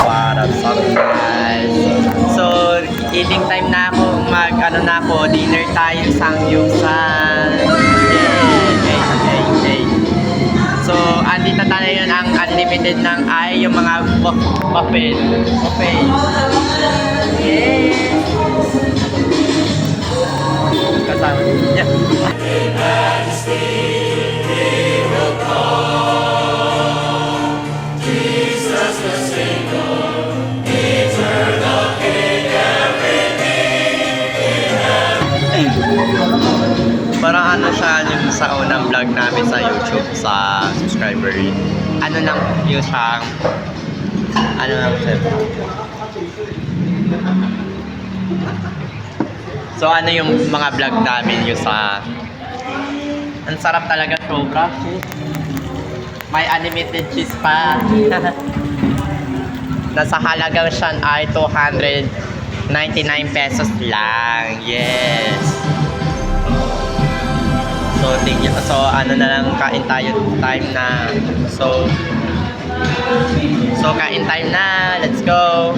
What's up guys? So, eating time na ako, dinner tayo samgyupsal. Yay! So, andito tayo yun ang unlimited ng yung mga buffet. Yay! Kasama. Yeah. Parang ano siya yung sa unang vlog namin sa YouTube sa subscriber. Ano lang yung siya. Ano lang siya. So ano yung mga vlog namin yung sa. Ang sarap talaga sobra. May unlimited cheese pa. Nasa halagang siya ay 299 pesos lang. Yes. So, ano na lang, kain tayo time na. So, kain time na. Let's go!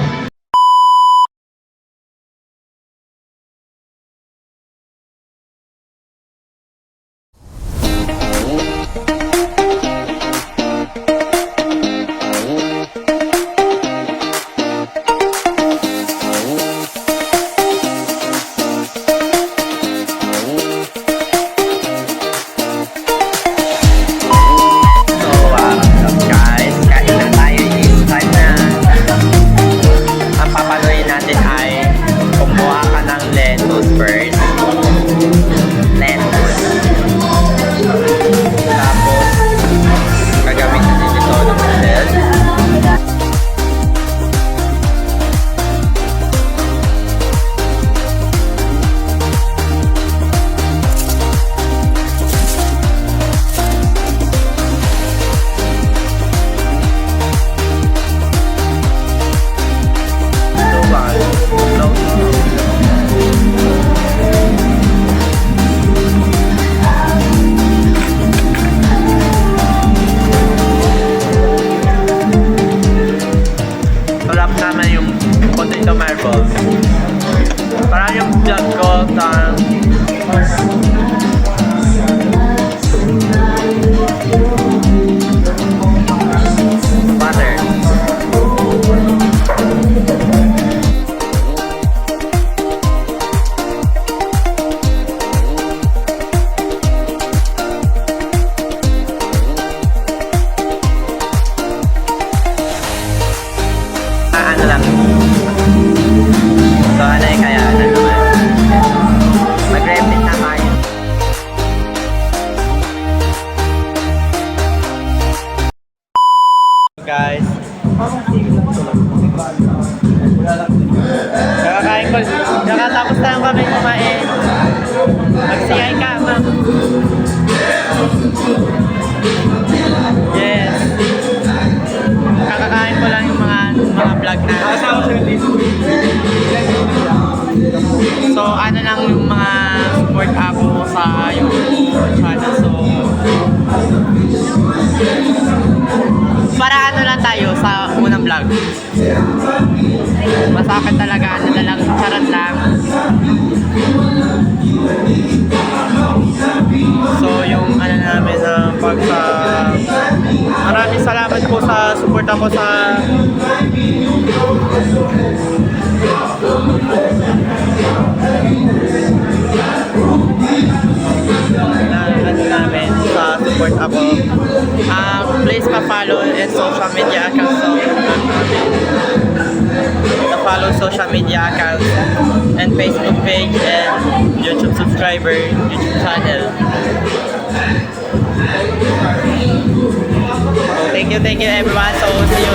Parang yung vlog ko sa butter. Ano lang. So ano yung kaya naman. Mag-repeat na tayo. Guys. Kakatapos tayong kami kumain. Mag-CI ka, ma'am. Yes. Kakakain ko lang yung mga vlog na. So, ano lang yung mga support ako sa YouTube channel. So, para ano lang tayo sa unang vlog. Masakit talaga, ano na lang, charot lang. So, yung ano namin na maraming salamat po sa support ako sa namin sa support ako. Please pa-follow and social media accounts follow social media accounts and Facebook page and YouTube subscriber, YouTube channel. So thank you everyone. So see you